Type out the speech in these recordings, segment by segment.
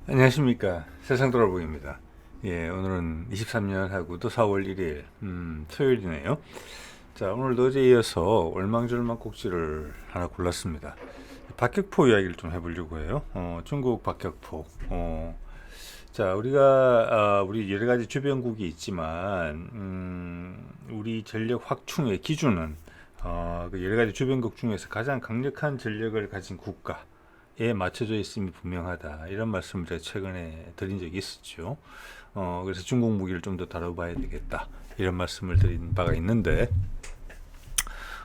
안녕하십니까. 세상 돌아보기입니다. 예, 오늘은 23년 하고 또 4월 1일, 토요일이네요. 자, 오늘도 어제 이어서 얼망졸망 꼭지를 하나 골랐습니다. 박격포 이야기를 좀 해보려고 해요. 중국 박격포. 자, 우리 여러 가지 주변국이 있지만, 우리 전력 확충의 기준은, 그 여러 가지 주변국 중에서 가장 강력한 전력을 가진 국가에 맞춰져 있음이 분명하다. 이런 말씀을 제가 최근에 드린 적이 있었죠. 그래서 중국 무기를 좀 더 다뤄봐야 되겠다. 이런 말씀을 드린 바가 있는데,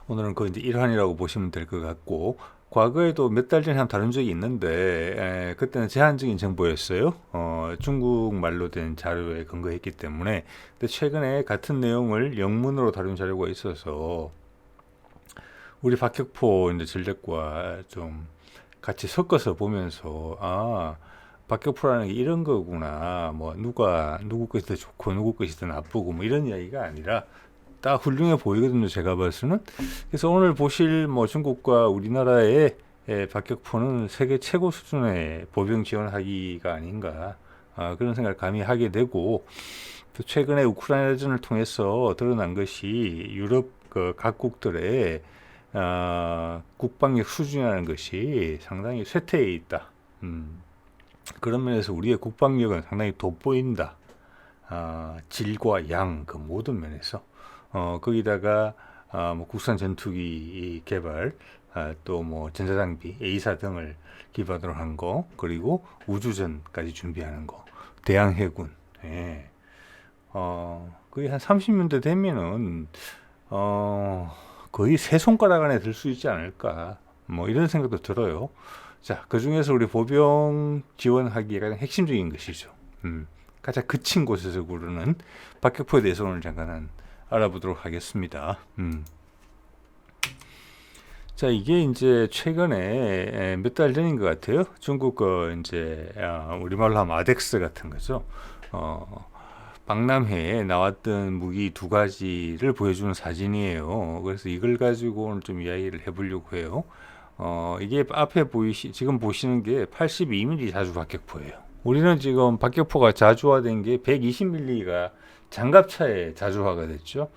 오늘은 그 이제 일환이라고 보시면 될 것 같고, 과거에도 몇 달 전에 한번 다룬 적이 있는데, 그때는 제한적인 정보였어요. 중국 말로 된 자료에 근거했기 때문에. 근데 최근에 같은 내용을 영문으로 다룬 자료가 있어서, 우리 박격포 이제 전력과 좀 같이 섞어서 보면서, 박격포라는 게 이런 거구나. 뭐, 누구 것이 더 좋고, 누구 것이 더 나쁘고, 뭐 이런 이야기가 아니라, 딱 훌륭해 보이거든요, 제가 봐서는. 그래서 오늘 보실 뭐 중국과 우리나라의 박격포는 세계 최고 수준의 보병 지원하기가 아닌가, 그런 생각을 감히 하게 되고, 또 최근에 우크라이나전을 통해서 드러난 것이 유럽 그 각국들의 국방력 수준이라는 것이 상당히 쇠퇴해 있다. 그런 면에서 우리의 국방력은 상당히 돋보인다. 질과 양, 그 모든 면에서. 거기다가 뭐 국산 전투기 개발, 또 뭐 전자장비, A사 등을 기반으로 한 거, 그리고 우주전까지 준비하는 거, 대양해군. 예. 거의 한 30년대 되면은 거의 세 손가락 안에 들 수 있지 않을까, 뭐 이런 생각도 들어요. 자, 그 중에서 우리 보병 지원하기에 가장 핵심적인 것이죠. 가장 그친 곳에서 구르는 박격포에 대해서 오늘 잠깐 알아보도록 하겠습니다. 자, 이게 이제 최근에 몇 달 전인 것 같아요. 중국 거 이제 우리말로 하면 아덱스 같은 거죠. 박람회에 나왔던 무기 두 가지를 보여주는 사진이에요. 그래서 이걸 가지고 오늘 좀 이야기를 해보려고 해요. 이게 앞에 지금 보시는 게 82mm 자주 박격포예요. 우리는 지금 박격포가 자주화된 게 120mm가 장갑차에 자주화가 됐죠.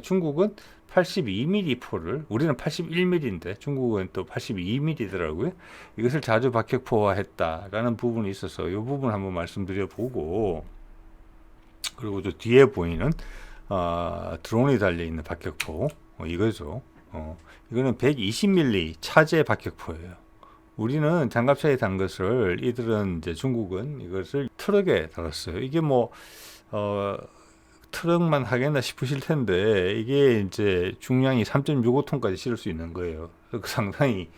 중국은 82mm 포를, 우리는 81mm인데 중국은 또 82mm더라고요. 이것을 자주 박격포화했다라는 부분이 있어서 이 부분 한번 말씀드려 보고, 그리고 저 뒤에 보이는 드론이 달려 있는 박격포, 이거죠. 이거는 120mm 차제 박격포예요. 우리는 장갑차에 단 것을, 이들은 이제 중국은 이것을 트럭에 달았어요. 이게 뭐 트럭만 하겠나 싶으실 텐데, 이게 이제 중량이 3.65톤까지 실을 수 있는 거예요. 상당히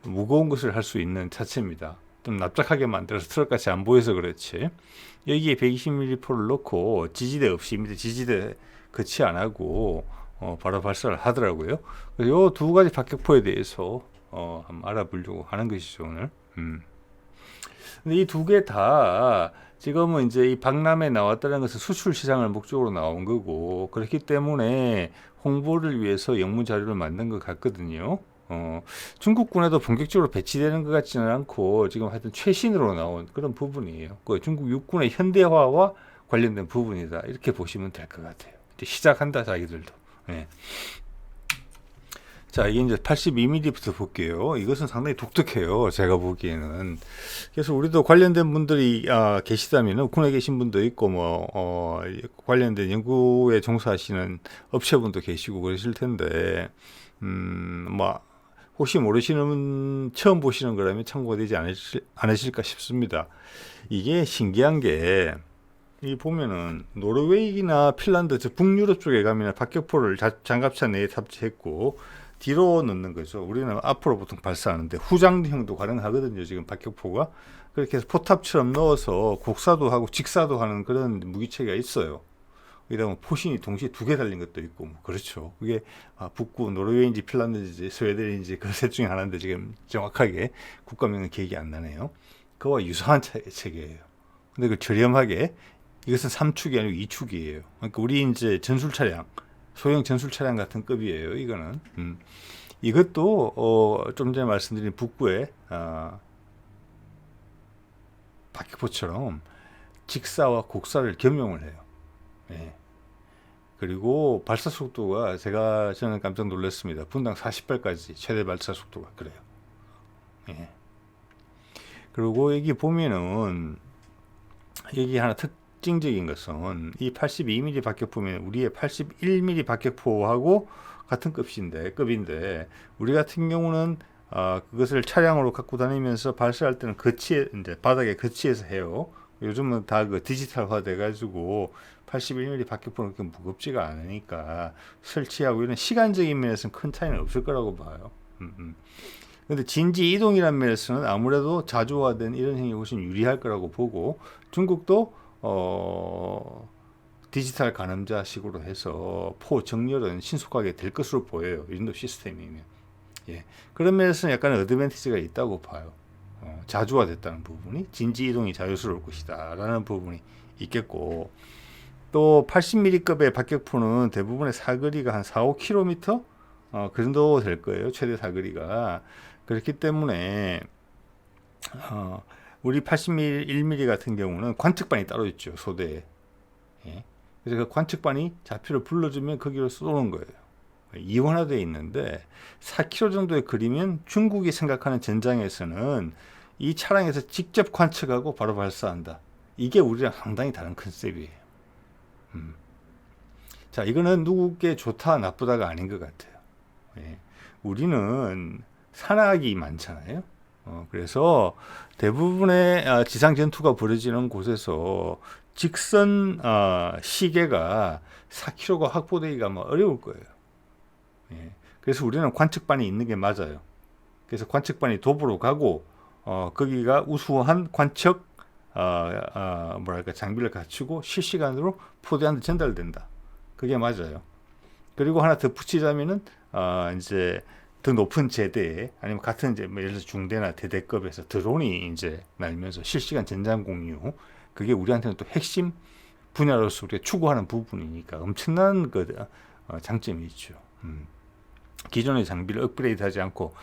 무거운 것을 할 수 있는 차체입니다. 좀 납작하게 만들어서 트럭같이 안 보여서 그렇지. 여기에 120mm 포를 넣고 지지대 없이, 밑에 지지대 거치 안 하고 바로 발사를 하더라고요. 그래서 이 두 가지 박격포에 대해서 한번 알아보려고 하는 것이죠, 오늘. 근데 이 두 개 다 지금은 이제 이 박람회에 나왔다는 것은 수출 시장을 목적으로 나온 거고, 그렇기 때문에 홍보를 위해서 영문 자료를 만든 것 같거든요. 중국군에도 본격적으로 배치되는 것 같지는 않고, 지금 하여튼 최신으로 나온 그런 부분이에요. 그 중국 육군의 현대화와 관련된 부분이다, 이렇게 보시면 될 것 같아요. 이제 시작한다, 자기들도. 네. 자, 이게 이제 82mm부터 볼게요. 이것은 상당히 독특해요, 제가 보기에는. 그래서 우리도 관련된 분들이 계시다면, 군에 계신 분도 있고, 뭐 관련된 연구에 종사하시는 업체분도 계시고 그러실 텐데, 뭐 혹시 모르시는, 처음 보시는 거라면 참고가 되지 않으실까 싶습니다. 이게 신기한 게, 이 보면은 노르웨이나 핀란드, 저 북유럽 쪽에 가면 박격포를 장갑차 내에 탑재했고 뒤로 넣는 거죠. 우리는 앞으로 보통 발사하는데 후장형도 가능하거든요, 지금 박격포가. 그렇게 해서 포탑처럼 넣어서 곡사도 하고 직사도 하는 그런 무기체계가 있어요. 이러면 포신이 동시에 두 개 달린 것도 있고, 뭐 그렇죠. 그게 북구 노르웨이인지 핀란드인지 스웨덴인지 그 셋 중에 하나인데 지금 정확하게 국가명은 기억이 안 나네요. 그와 유사한 체계예요. 근데 그 저렴하게, 이것은 3축이 아니고 2축이에요. 그러니까 우리 이제 전술 차량, 소형 전술 차량 같은 급이에요, 이거는. 이것도 좀 전에 말씀드린 북부에 박격포처럼 직사와 곡사를 겸용을 해요. 예. 그리고 발사 속도가 저는 깜짝 놀랐습니다. 분당 40발까지 최대 발사 속도가 그래요. 예. 그리고 여기 보면은 여기 하나 특징적인 것은 이 82mm 박격포면 우리의 81mm 박격포하고 같은 급인데 우리 같은 경우는 그것을 차량으로 갖고 다니면서 발사할 때는 이제 바닥에 거치해서 해요. 요즘은 다 그 디지털화 돼가지고 81mm 박격포는 그렇게 무겁지가 않으니까 설치하고 이런 시간적인 면에서는 큰 차이는 없을 거라고 봐요. 근데 진지 이동이라는 면에서는 아무래도 자주화된 이런 행위 훨씬 유리할 거라고 보고 중국도 디지털 가늠자식으로 해서 포 정렬은 신속하게 될 것으로 보여요. 이 정도 시스템이면. 예. 그런 면에서는 약간 어드밴티지가 있다고 봐요. 자주화됐다는 부분이 진지 이동이 자유스러울 것이다 라는 부분이 있겠고 또 80mm급의 박격포는 대부분의 사거리가 한 4, 5km 그 정도 될 거예요. 최대 사거리가. 그렇기 때문에 우리 81mm 같은 경우는 관측반이 따로 있죠. 소대에. 예. 그래서 그 관측반이 좌표를 불러주면 거기로 쏘는 거예요. 이원화되어 있는데 4km 정도의 거리면 중국이 생각하는 전장에서는 이 차량에서 직접 관측하고 바로 발사한다. 이게 우리랑 상당히 다른 컨셉이에요. 자, 이거는 누구께 좋다 나쁘다가 아닌 것 같아요. 예. 우리는 산악이 많잖아요. 그래서 대부분의 지상 전투가 벌어지는 곳에서 직선 시계가 4km가 확보되기가 아마 어려울 거예요. 예. 그래서 우리는 관측반이 있는 게 맞아요. 그래서 관측반이 도보로 가고 거기가 우수한 관측 장비를 갖추고 실시간으로 포대한테 전달된다. 그게 맞아요. 그리고 하나 더 붙이자면은 이제 더 높은 제대에 아니면 같은 이제 예를 들어 중대나 대대급에서 드론이 이제 날면서 실시간 전장 공유 그게 우리한테는 또 핵심 분야로서 우리가 추구하는 부분이니까 엄청난 장점이 있죠. 기존의 장비를 업그레이드하지 않고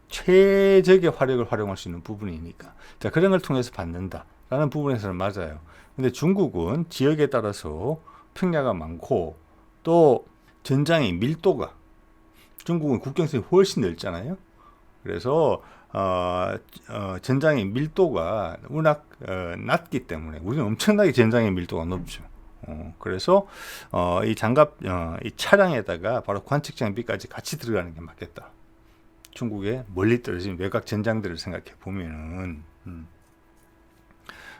최적의 화력을 활용할 수 있는 부분이니까 자 그런 걸 통해서 받는다라는 부분에서는 맞아요. 근데 중국은 지역에 따라서 평야가 많고 또 전장의 밀도가 중국은 국경선이 훨씬 넓잖아요. 그래서 전장의 밀도가 워낙 낮기 때문에 우리는 엄청나게 전장의 밀도가 높죠. 그래서 이 차량에다가 바로 관측 장비까지 같이 들어가는 게 맞겠다. 중국의 멀리 떨어진 외곽 전장들을 생각해 보면은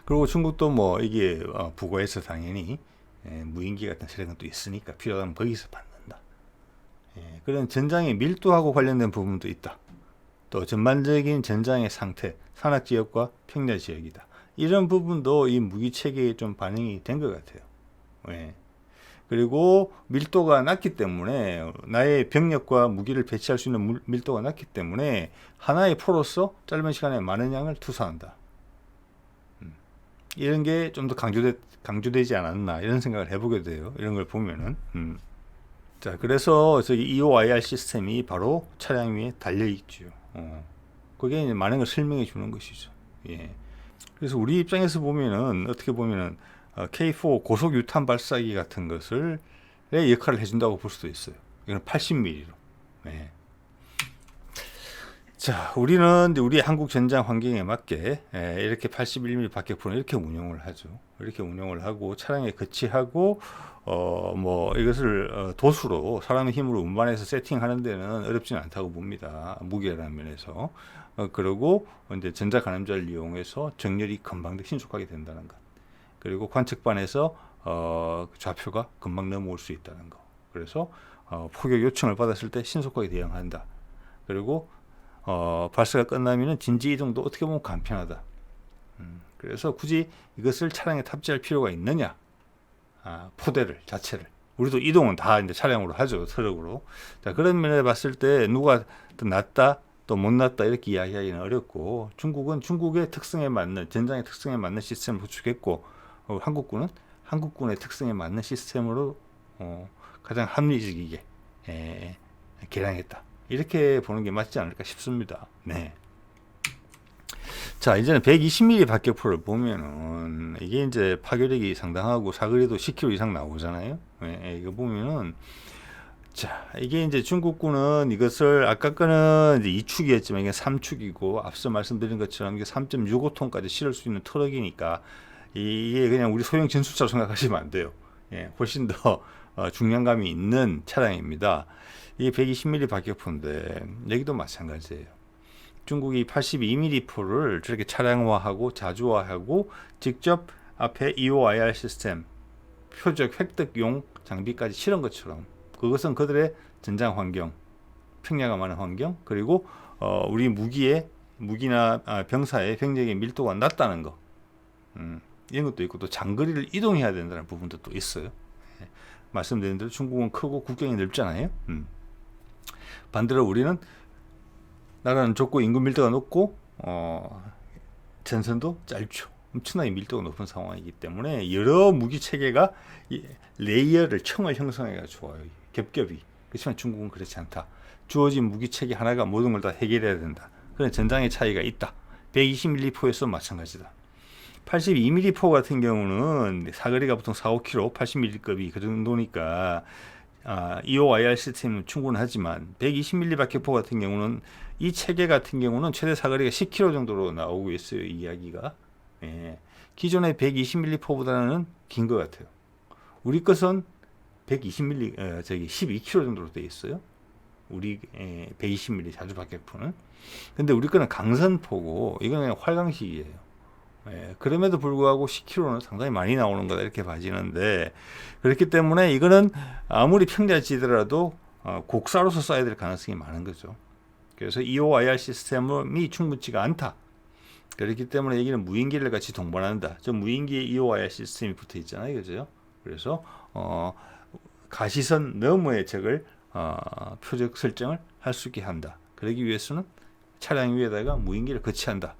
그리고 중국도 뭐 이게 북어에서 당연히 무인기 같은 세력은 또 있으니까 필요하면 거기서 받는다. 그런 전장의 밀도하고 관련된 부분도 있다. 또 전반적인 전장의 상태, 산악 지역과 평야 지역이다. 이런 부분도 이 무기 체계에 좀 반영이 된 것 같아요. 그리고 밀도가 낮기 때문에 나의 병력과 무기를 배치할 수 있는 밀도가 낮기 때문에 하나의 포로서 짧은 시간에 많은 양을 투사한다. 이런 게 좀 더 강조되지 않았나 이런 생각을 해보게 돼요. 이런 걸 보면은. 자, 그래서 저기 EOIR 시스템이 바로 차량 위에 달려 있죠. 그게 이제 많은 걸 설명해 주는 것이죠. 예. 그래서 우리 입장에서 보면은 어떻게 보면은 K4 고속 유탄 발사기 같은 것을 역할을 해준다고 볼 수도 있어요. 이건 80mm로. 예. 자, 우리는 우리 한국 전장 환경에 맞게 이렇게 81mm 박격포는 이렇게 운용을 하죠. 이렇게 운용을 하고 차량에 거치하고 뭐 이것을 도수로 사람의 힘으로 운반해서 세팅하는 데는 어렵지는 않다고 봅니다. 무게라는 면에서. 그리고 이제 전자 가늠자를 이용해서 정렬이 금방 신속하게 된다는 것. 그리고 관측반에서 좌표가 금방 넘어올 수 있다는 거. 그래서 포격 요청을 받았을 때 신속하게 대응한다. 그리고 발사가 끝나면은 진지 이동도 어떻게 보면 간편하다. 그래서 굳이 이것을 차량에 탑재할 필요가 있느냐? 포대를 자체를. 우리도 이동은 다 이제 차량으로 하죠, 트럭으로. 자, 그런 면에 봤을 때 누가 더 낫다, 또 못 낫다 이렇게 이야기하기는 어렵고 중국은 중국의 특성에 맞는 전장의 특성에 맞는 시스템을 구축했고 한국군은 한국군의 특성에 맞는 시스템으로 가장 합리적이게 개량했다. 이렇게 보는 게 맞지 않을까 싶습니다. 네. 자, 이제는 120mm 박격포를 보면은 이게 이제 파괴력이 상당하고 사거리도 10km 이상 나오잖아요. 예, 이거 보면은 자, 이게 이제 중국군은 이것을 아까 거는 이제 2축이었지만 이게 3축이고 앞서 말씀드린 것처럼 이게 3.65톤까지 실을 수 있는 트럭이니까 이게 그냥 우리 소형 전술차로 생각하시면 안 돼요. 예, 훨씬 더 중량감이 있는 차량입니다. 이게 120mm 박격포인데 여기도 마찬가지예요. 중국이 82mm 포를 저렇게 차량화하고 자주화하고 직접 앞에 EOIR 시스템 표적 획득용 장비까지 실은 것처럼 그것은 그들의 전장 환경, 평야가 많은 환경, 그리고 우리 무기나 병사의 병력의 밀도가 낮다는 거, 이런 것도 있고 또 장거리를 이동해야 된다는 부분도 또 있어요. 예. 말씀드린 대로 중국은 크고 국경이 넓잖아요. 반대로 우리는 나라는 좁고 인구 밀도가 높고 전선도 짧죠. 엄청나게 밀도가 높은 상황이기 때문에 여러 무기 체계가 레이어를 층을 형성해가 좋아요. 겹겹이. 그렇지만 중국은 그렇지 않다. 주어진 무기 체계 하나가 모든 걸 다 해결해야 된다. 그런 전장의 차이가 있다. 120mm 포에서 마찬가지다. 82mm 포 같은 경우는 사거리가 보통 4, 5km, 80mm급이 그 정도니까 EOIR 시스템은 충분하지만 120mm 박격포 같은 경우는 이 체계 같은 경우는 최대 사거리가 10km 정도로 나오고 있어요. 이 이야기가. 예. 기존의 120mm 포보다는 긴 것 같아요. 우리 것은 120mm, 12km 정도로 되어 있어요. 우리 120mm 자주 박격포는. 근데 우리 거는 강선포고 이거는 그냥 활강식이에요. 예, 그럼에도 불구하고 10km는 상당히 많이 나오는 거다 이렇게 봐지는데 그렇기 때문에 이거는 아무리 평야지더라도 곡사로서 쏴야 될 가능성이 많은 거죠. 그래서 EOIR 시스템이 충분치가 않다. 그렇기 때문에 여기는 무인기를 같이 동반한다. 저 무인기에 EOIR 시스템이 붙어 있잖아요, 그죠? 그래서 가시선 너머의 적을 표적 설정을 할 수 있게 한다. 그러기 위해서는 차량 위에다가 무인기를 거치한다.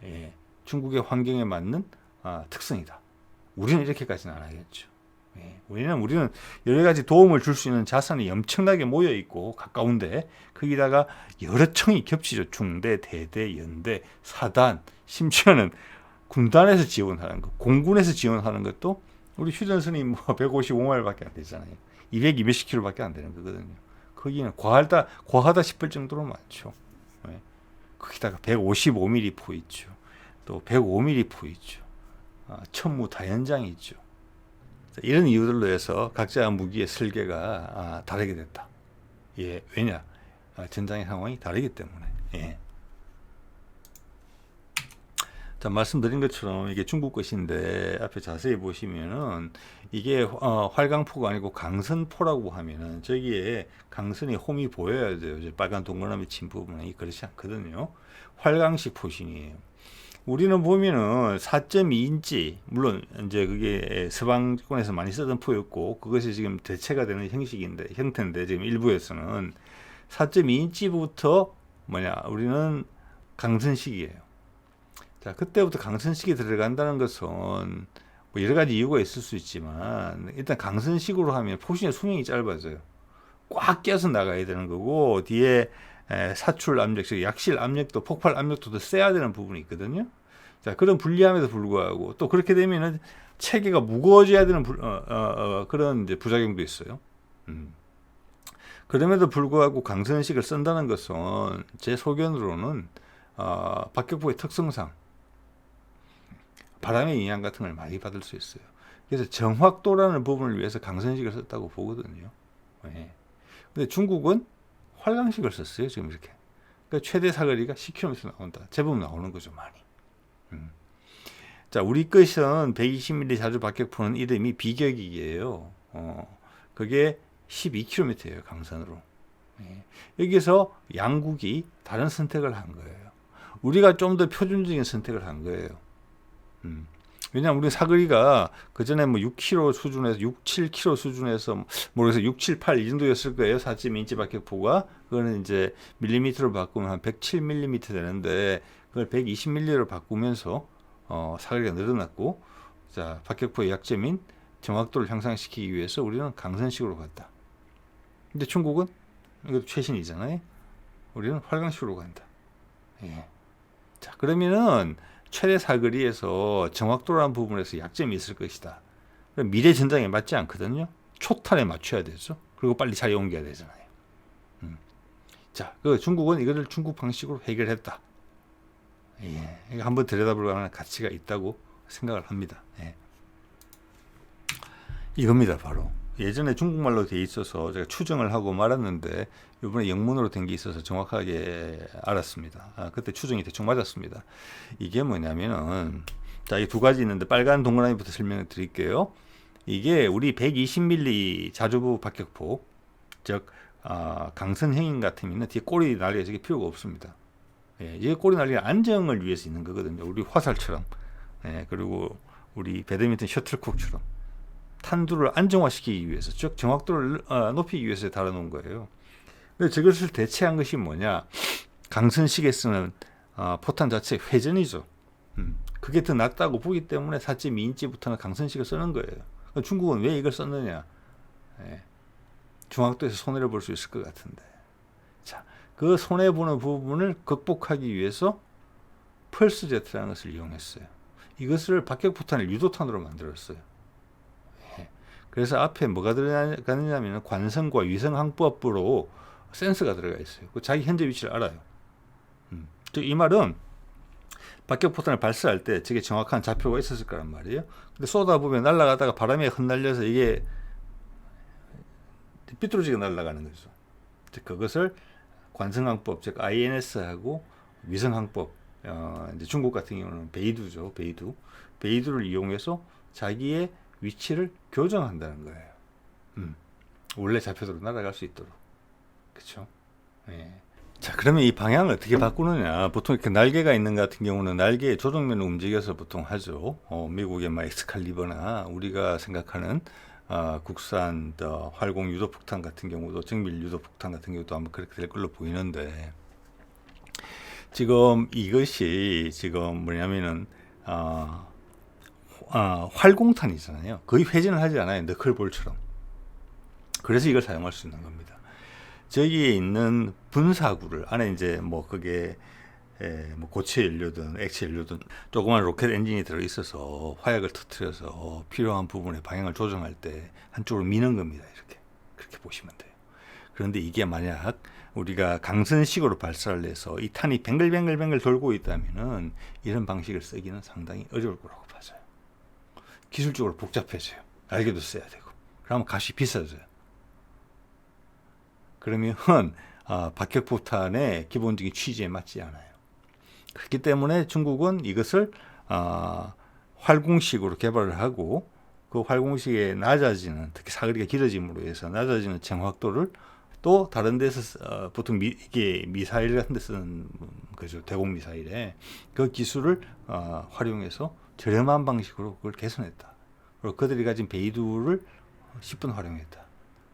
예. 중국의 환경에 맞는 특성이다. 우리는 이렇게까지는 안 하겠죠. 예, 우리는 여러 가지 도움을 줄 수 있는 자산이 엄청나게 모여 있고 가까운데 거기다가 여러 층이 겹치죠. 중대, 대대, 연대, 사단, 심지어는 군단에서 지원하는 것, 공군에서 지원하는 것도 우리 휴전선이 뭐 155마일밖에 안 되잖아요. 200, 210km밖에 안 되는 거거든요. 거기는 과하다 싶을 정도로 많죠. 예, 거기다가 155mm 포 있죠. 또 105mm 포 있죠. 천무 다연장이 있죠. 이런 이유들로 해서 각자 무기의 설계가 다르게 됐다. 예, 왜냐? 전장의 상황이 다르기 때문에. 예. 자, 말씀드린 것처럼 이게 중국 것인데 앞에 자세히 보시면은 이게 활강포가 아니고 강선포라고 하면은 저기에 강선이 홈이 보여야 돼요. 빨간 동그라미 친 부분이 그렇지 않거든요. 활강식 포신이에요. 우리는 보면은 4.2인치, 물론 이제 그게 서방권에서 많이 쓰던 포였고 그것이 지금 대체가 되는 형태인데 지금 일부에서는 4.2인치부터 우리는 강선식이에요. 자, 그때부터 강선식이 들어간다는 것은 뭐 여러 가지 이유가 있을 수 있지만 일단 강선식으로 하면 포신의 수명이 짧아져요. 꽉 껴서 나가야 되는 거고 뒤에 사출 압력, 즉 약실 압력도 폭발 압력도 더 세야 되는 부분이 있거든요. 자, 그런 불리함에도 불구하고 또 그렇게 되면은 체계가 무거워져야 되는 그런 이제 부작용도 있어요. 그럼에도 불구하고 강선식을 쓴다는 것은 제 소견으로는 박격포의 특성상 바람의 영향 같은 걸 많이 받을 수 있어요. 그래서 정확도라는 부분을 위해서 강선식을 썼다고 보거든요. 네. 근데 중국은 활강식을 썼어요. 지금 이렇게. 그러니까 최대 사거리가 10km 나온다. 제법 나오는 거죠, 많이. 자, 우리 것은 120mm 자주 박격포는 이름이 비격이에요. 그게 12km예요, 강선으로. 예. 여기서 양국이 다른 선택을 한 거예요. 우리가 좀 더 표준적인 선택을 한 거예요. 왜냐하면 우리 사거리가 그 전에 뭐 6km 수준에서 6, 7km 수준에서 모르겠어요. 6, 7, 8 이 정도였을 거예요. 4.2인치 박격포가. 그거는 이제 밀리미터로 바꾸면 한 107mm 되는데 그걸 120mm로 바꾸면서 사거리가 늘어났고, 자, 박격포의 약점인 정확도를 향상시키기 위해서 우리는 강선식으로 갔다. 근데 중국은 이것도 최신이잖아요. 우리는 활강식으로 간다. 예. 자, 그러면은 최대 사거리에서 정확도라는 부분에서 약점이 있을 것이다. 미래 전장에 맞지 않거든요. 초탄에 맞춰야 되죠. 그리고 빨리 자리 옮겨야 되잖아요. 자, 그 중국은 이거를 중국 방식으로 해결했다. 예, 이거 한번 들여다볼 만한 가치가 있다고 생각을 합니다. 예. 이겁니다, 바로. 예전에 중국말로 돼 있어서 제가 추정을 하고 말았는데 이번에 영문으로 된 게 있어서 정확하게 알았습니다. 그때 추정이 대충 맞았습니다. 이게 뭐냐면은, 자, 이 두 가지 있는데 빨간 동그라미부터 설명을 드릴게요. 이게 우리 120mm 자주부 박격포, 즉 강선 행인 같으면 뒤에 꼬리 날개가 저게 필요가 없습니다. 예, 이게 꼬리 날개가 안정을 위해서 있는 거거든요. 우리 화살처럼. 예, 그리고 우리 배드민턴 셔틀콕처럼 탄두를 안정화시키기 위해서, 즉 정확도를 높이기 위해서 달아놓은 거예요. 근데 저것을 대체한 것이 뭐냐? 강선식에 쓰는 포탄 자체 회전이죠. 그게 더 낫다고 보기 때문에 4.2인치부터는 강선식을 쓰는 거예요. 중국은 왜 이걸 썼느냐? 예, 중학도에서 손해를 볼 수 있을 것 같은데. 자, 그 손해보는 부분을 극복하기 위해서 펄스 제트라는 것을 이용했어요. 이것을 박격포탄을 유도탄으로 만들었어요. 예, 그래서 앞에 뭐가 들어가느냐면 관성과 위성항법부로 센서가 들어가 있어요. 자기 현재 위치를 알아요. 즉 이 말은 박격포탄을 발사할 때 저게 정확한 좌표가 있었을 거란 말이에요. 근데 쏟아보면 날아가다가 바람에 흩날려서 이게 삐뚤어지게 날아가는 거죠. 즉 그것을 관성항법, 즉 INS하고 위성항법, 이제 중국 같은 경우는 베이두죠. 베이두를 이용해서 자기의 위치를 교정한다는 거예요. 원래 좌표대로 날아갈 수 있도록. 그렇죠? 예. 자, 그러면 이 방향을 어떻게 바꾸느냐? 보통 이렇게 날개가 있는 것 같은 경우는 날개의 조정면을 움직여서 보통 하죠. 미국의 엑스칼리버나 우리가 생각하는 국산 활공 유도폭탄 같은 경우도, 정밀 유도폭탄 같은 경우도 아마 그렇게 될 걸로 보이는데, 지금 이것이 지금 뭐냐면은 활공탄이잖아요. 거의 회전을 하지 않아요. 너클볼처럼. 그래서 이걸 사용할 수 있는 겁니다. 저기에 있는 분사구를 안에 이제 뭐 그게 뭐 고체 연료든 액체 연료든 조그만 로켓 엔진이 들어 있어서 화약을 터뜨려서 필요한 부분의 방향을 조정할 때 한쪽으로 미는 겁니다. 이렇게 그렇게 보시면 돼요. 그런데 이게 만약 우리가 강선식으로 발사를 해서 이 탄이 뱅글뱅글 돌고 있다면은 이런 방식을 쓰기는 상당히 어려울 거라고 봐져요. 기술적으로 복잡해져요. 날개도 써야 되고. 그러면 값이 비싸져요. 그러면 박격포탄의 기본적인 취지에 맞지 않아요. 그렇기 때문에 중국은 이것을 활공식으로 개발을 하고, 그 활공식에 낮아지는, 특히 사거리가 길어짐으로 해서 낮아지는 정확도를 또 다른 데서 보통 이게 미사일 같은 데 쓰는 거죠. 대공 미사일에 그 기술을 활용해서 저렴한 방식으로 그걸 개선했다. 그리고 그들이 가진 베이두를 10분 활용했다.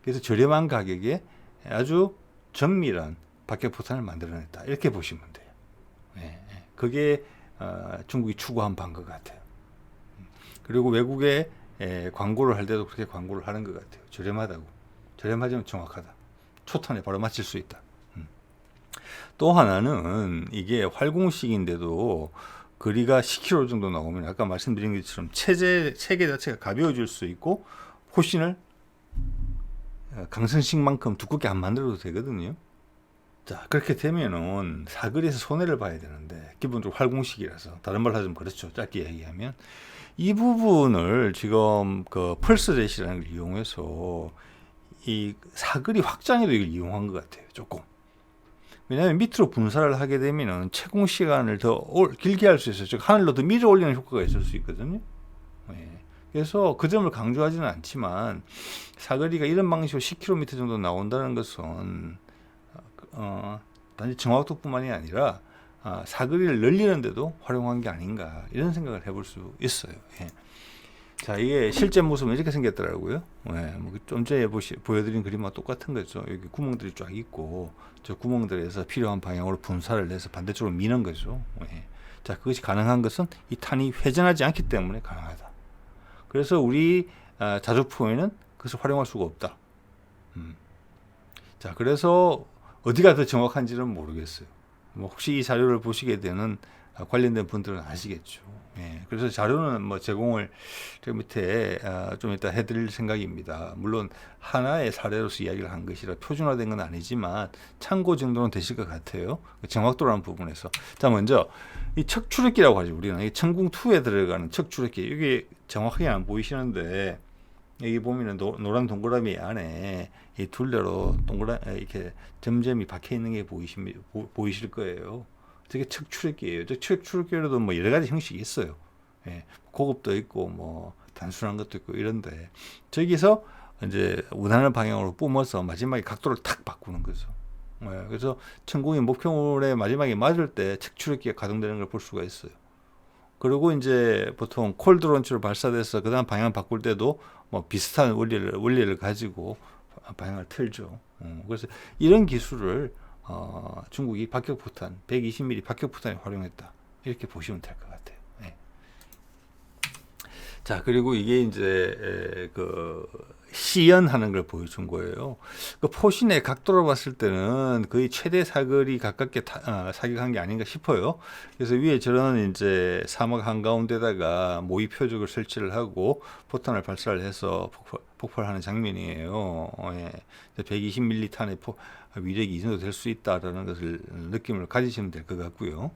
그래서 저렴한 가격에 아주 정밀한 박격포탄을 만들어냈다. 이렇게 보시면 돼요. 예, 그게 중국이 추구한 바인 것 같아요. 그리고 외국에 광고를 할 때도 그렇게 광고를 하는 것 같아요. 저렴하다고. 저렴하지만 정확하다. 초탄에 바로 맞출 수 있다. 또 하나는 이게 활공식인데도 거리가 10km 정도 나오면 아까 말씀드린 것처럼 체계 자체가 가벼워질 수 있고 호신을 강선식만큼 두껍게 안 만들어도 되거든요. 자, 그렇게 되면은 사거리에서 손해를 봐야 되는데, 기본적으로 활공식이라서, 다른 말로 하자면 그렇죠. 짧게 얘기하면 이 부분을 지금 그 펄스렛이라는 걸 이용해서 이 사거리 확장에도 이걸 이용한 것 같아요. 조금. 왜냐하면 밑으로 분사를 하게 되면은 채공 시간을 더 길게 할 수 있어요. 즉 하늘로 더 밀어 올리는 효과가 있을 수 있거든요. 예. 그래서 그 점을 강조하지는 않지만 사거리가 이런 방식으로 10km 정도 나온다는 것은 단지 정확도뿐만이 아니라 사거리를 늘리는 데도 활용한 게 아닌가, 이런 생각을 해볼 수 있어요. 예. 자, 이게 실제 모습은 이렇게 생겼더라고요. 예, 좀 전에 보여드린 그림과 똑같은 거죠. 여기 구멍들이 쫙 있고 저 구멍들에서 필요한 방향으로 분사를 해서 반대쪽으로 미는 거죠. 예. 자, 그것이 가능한 것은 이 탄이 회전하지 않기 때문에 가능하다. 그래서 우리 자주포에는 그것을 활용할 수가 없다. 자, 그래서 어디가 더 정확한지는 모르겠어요. 뭐 혹시 이 자료를 보시게 되는 관련된 분들은 아시겠죠. 예, 그래서 자료는 뭐 제공을 저 밑에 좀 이따 해드릴 생각입니다. 물론 하나의 사례로서 이야기를 한 것이라 표준화된 건 아니지만 참고 정도는 되실 것 같아요. 정확도라는 부분에서. 자, 먼저 이 척추력기라고 하죠. 우리는 이 천궁2에 들어가는 척추력기. 이게 정확하게 안 보이시는데 여기 보면은 노란 동그라미 안에 이 둘레로 이렇게 점점이 박혀 있는 게 보이실 거예요. 저게 척추력기예요. 저 척추력기로도 뭐 여러 가지 형식이 있어요. 예, 고급도 있고 뭐 단순한 것도 있고 이런데 저기서 이제 원하는 방향으로 뿜어서 마지막에 각도를 탁 바꾸는 거죠. 예, 그래서 천궁이 목표물에 마지막에 맞을 때 척추력기가 가동되는 걸 볼 수가 있어요. 그리고 이제 보통 콜드 론치로 발사돼서 그다음 방향 바꿀 때도 뭐 비슷한 원리를 가지고 방향을 틀죠. 그래서 이런 기술을 중국이 박격포탄 120mm 박격포탄에 활용했다 이렇게 보시면 될 것 같아요. 네. 자, 그리고 이게 이제 그 시연하는 걸 보여준 거예요. 그 포신의 각도로 봤을 때는 거의 최대 사거리 가깝게 사격한 게 아닌가 싶어요. 그래서 위에 저런 이제 사막 한가운데다가 모의 표적을 설치를 하고 포탄을 발사를 해서 폭발하는 장면이에요. 예. 120mm 탄의 위력이 이 정도 될 수 있다라는 것을 느낌을 가지시면 될 것 같고요.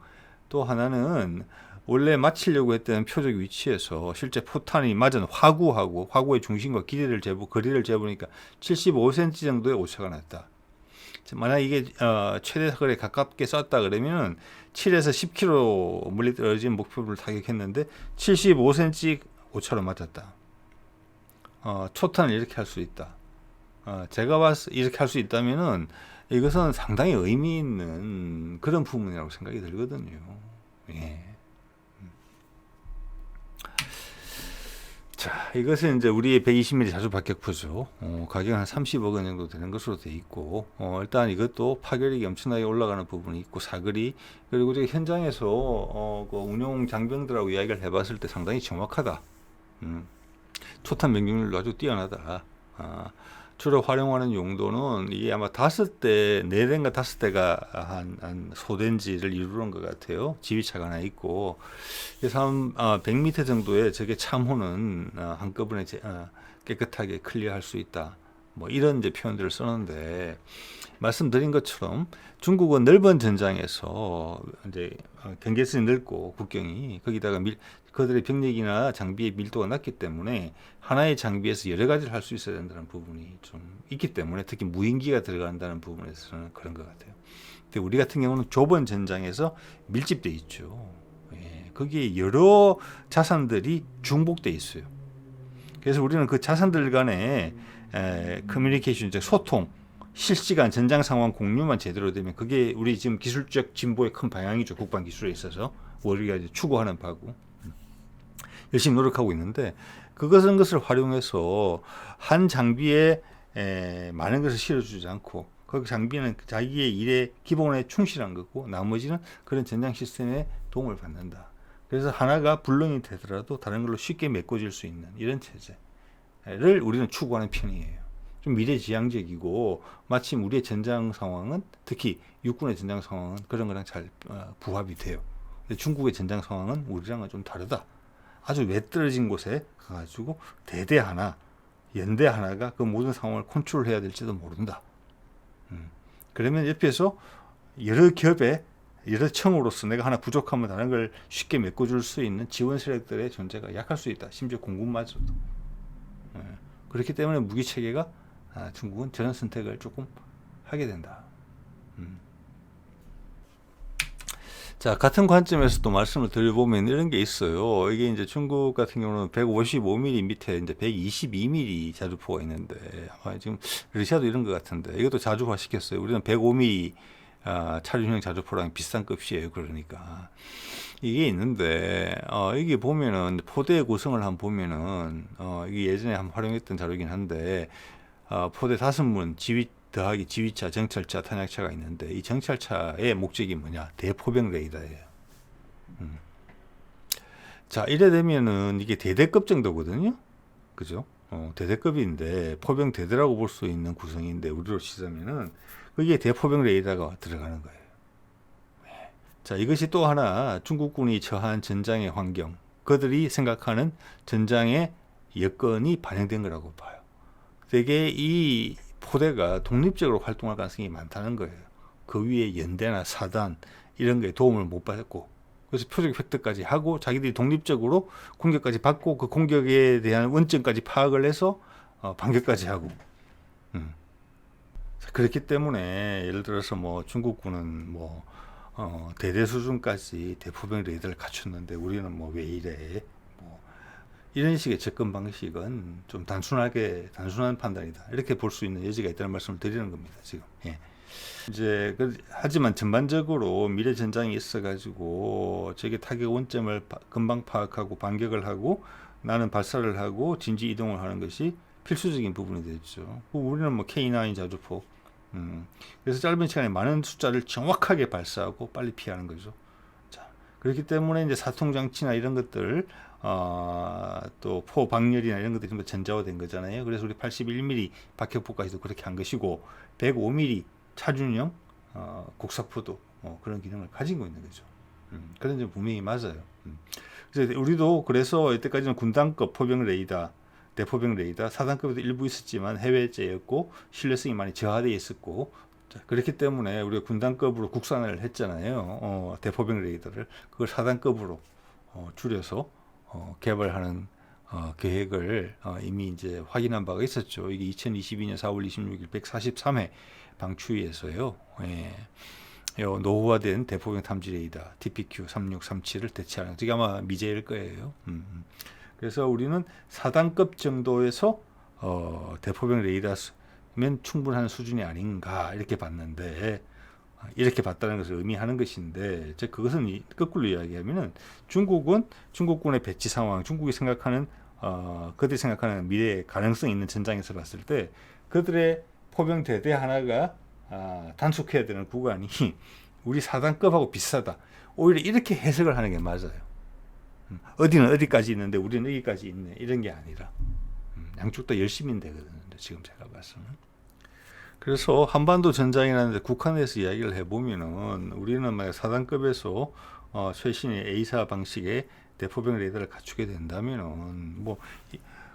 또 하나는 원래 맞추려고 했던 표적 위치에서 실제 포탄이 맞은 화구의 중심과 거리를 재보니까 75cm 정도의 오차가 났다. 만약 이게 최대 사거리에 가깝게 쐈다 그러면 7에서 10km 멀리 떨어진 목표를 타격했는데 75cm 오차로 맞았다. 초탄을 이렇게 할 수 있다. 제가 봤을 때 이렇게 할 수 있다면은 이것은 상당히 의미 있는 그런 부분이라고 생각이 들거든요. 예. 자, 이것은 이제 우리의 120mm 자주 박격포죠. 가격은 한 30억 원 정도 되는 것으로 돼 있고, 일단 이것도 파괴력이 엄청나게 올라가는 부분이 있고, 사거리, 그리고 저기 현장에서, 그 운용 장병들하고 이야기를 해봤을 때 상당히 정확하다. 초탄 명중률도 아주 뛰어나다. 주로 활용하는 용도는 이게 아마 4대인가 5대가 한 소대인지를 이루는 것 같아요. 지휘차가 하나 있고, 그래서 한 100m 정도의 저게 참호는 한꺼번에 깨끗하게 클리어할 수 있다. 뭐 이런 이제 표현들을 쓰는데, 말씀드린 것처럼 중국은 넓은 전장에서 이제 경계선이 넓고 국경이 거기다가 그들의 병력이나 장비의 밀도가 낮기 때문에 하나의 장비에서 여러 가지를 할 수 있어야 된다는 부분이 좀 있기 때문에 특히 무인기가 들어간다는 부분에서는 그런 것 같아요. 근데 우리 같은 경우는 좁은 전장에서 밀집돼 있죠. 예, 거기에 여러 자산들이 중복돼 있어요. 그래서 우리는 그 자산들 간의 커뮤니케이션, 소통, 실시간 전장 상황 공유만 제대로 되면 그게 우리 지금 기술적 진보의 큰 방향이죠. 국방 기술에 있어서 우리가 이제 추구하는 바고 열심히 노력하고 있는데 것을 활용해서 한 장비에 많은 것을 실어주지 않고 그 장비는 자기의 일에 기본에 충실한 거고 나머지는 그런 전장 시스템에 도움을 받는다. 그래서 하나가 불능이 되더라도 다른 걸로 쉽게 메꿔질 수 있는 이런 체제를 우리는 추구하는 편이에요. 좀 미래지향적이고 마침 우리의 전장 상황은 특히 육군의 전장 상황은 그런 거랑 잘 부합이 돼요. 근데 중국의 전장 상황은 우리랑은 좀 다르다. 아주 외떨어진 곳에 가가지고 대대 하나, 연대 하나가 그 모든 상황을 컨트롤해야 될지도 모른다. 그러면 옆에서 여러 겹의 여러 청으로서 내가 하나 부족하면 다른 걸 쉽게 메꿔줄 수 있는 지원 세력들의 존재가 약할 수 있다. 심지어 공군마저도. 그렇기 때문에 무기 체계가 중국은 저런 선택을 조금 하게 된다. 자, 같은 관점에서 또 말씀을 드려보면 이런 게 있어요. 이게 이제 중국 같은 경우는 155mm 밑에 이제 122mm 자주포가 있는데 아마 지금 러시아도 이런 것 같은데 이것도 자주화 시켰어요. 우리는 105mm 차륜형 자주포랑 비슷한 급이에요. 그러니까 이게 있는데 이게 보면은 포대 구성을 한번 보면은 이게 예전에 한번 활용했던 자료이긴 한데 포대 5문 더하기 지휘차, 정찰차, 탄약차가 있는데 이 정찰차의 목적이 뭐냐? 대포병 레이더예요. 자, 이래 되면은 이게 대대급 정도거든요. 그죠? 대대급인데 포병 대대라고 볼 수 있는 구성인데 우리로 치자면은 그게 대포병 레이더가 들어가는 거예요. 자, 이것이 또 하나 중국군이 처한 전장의 환경, 그들이 생각하는 전장의 여건이 반영된 거라고 봐요. 되게 이 포대가 독립적으로 활동할 가능성이 많다는 거예요. 그 위에 연대나 사단 이런 거에 도움을 못 받았고, 그래서 표적 획득까지 하고 자기들이 독립적으로 공격까지 받고 그 공격에 대한 원점까지 파악을 해서 반격까지 하고. 그렇기 때문에 예를 들어서 뭐 중국군은 뭐 대대 수준까지 대포병 레이더를 갖췄는데 우리는 뭐 왜 이래? 뭐 이런 식의 접근 방식은 좀 단순한 판단이다. 이렇게 볼 수 있는 여지가 있다는 말씀을 드리는 겁니다. 지금. 예. 이제 하지만 전반적으로 미래 전장이 있어가지고 적의 타격 원점을 금방 파악하고 반격을 하고 나는 발사를 하고 진지 이동을 하는 것이 필수적인 부분이 되죠. 우리는 뭐 K9 자주포, 그래서 짧은 시간에 많은 숫자를 정확하게 발사하고 빨리 피하는 거죠. 자, 그렇기 때문에 이제 사통 장치나 이런 것들, 또 포 방열이나 이런 것들이 좀 더 전자화된 거잖아요. 그래서 우리 81mm 박격포까지도 그렇게 한 것이고, 105mm 차준형 국사포도 그런 기능을 가지고 있는 거죠. 그런 점 분명히 맞아요. 그래서 우리도 그래서 이때까지는 군단급 포병 레이더, 대포병 레이더, 사단급에도 일부 있었지만 해외제였고 신뢰성이 많이 저하되어 있었고, 자, 그렇기 때문에 우리가 군단급으로 국산을 했잖아요. 대포병 레이더를 그걸 사단급으로 줄여서 개발하는 계획을 이미 이제 확인한 바가 있었죠. 이게 2022년 4월 26일 143회 방추위에서요. 예. 노후화된 대포병 탐지 레이더 TPQ-3637을 대체하는, 이게 아마 미제일 거예요. 그래서 우리는 4단급 정도에서 대포병 레이더면 충분한 수준이 아닌가 이렇게 봤는데, 이렇게 봤다는 것을 의미하는 것인데, 그것은 거꾸로 이야기하면은 중국군의 배치 상황, 중국이 생각하는 그들이 생각하는 미래의 가능성 있는 전장에서 봤을 때 그들의 포병 대대 하나가 단속해야 되는 구간이 우리 4단급하고 비슷하다. 오히려 이렇게 해석을 하는 게 맞아요. 어디는 어디까지 있는데 우리는 여기까지 있네, 이런 게 아니라 양쪽 다 열심히 되거든요. 지금 제가 봤으면. 그래서 한반도 전장이라는데 국한에서 이야기를 해보면은 우리는 4단급에서 최신의 A사 방식의 대포병 레이더를 갖추게 된다면은 뭐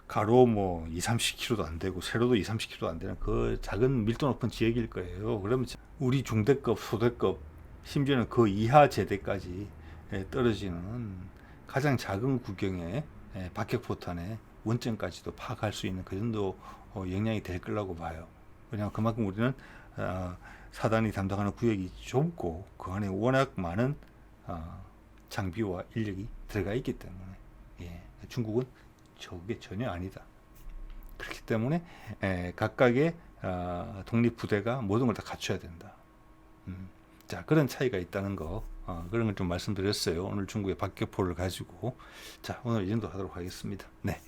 가로 뭐 2-30km도 안 되고 세로도 2-30km도 안 되는 그 작은 밀도 높은 지역일 거예요. 그러면 우리 중대급, 소대급, 심지어는 그 이하 제대까지 떨어지는 가장 작은 구경의 박격포탄의 원점까지도 파악할 수 있는 그 정도 역량이 될 거라고 봐요. 왜냐하면 그만큼 우리는 사단이 담당하는 구역이 좁고 그 안에 워낙 많은 장비와 인력이 들어가 있기 때문에 중국은 저게 전혀 아니다. 그렇기 때문에 각각의 독립부대가 모든 걸 다 갖춰야 된다. 자, 그런 차이가 있다는 거, 그런 걸 좀 말씀드렸어요. 오늘 중국의 박격포를 가지고. 자, 오늘 이 정도 하도록 하겠습니다. 네.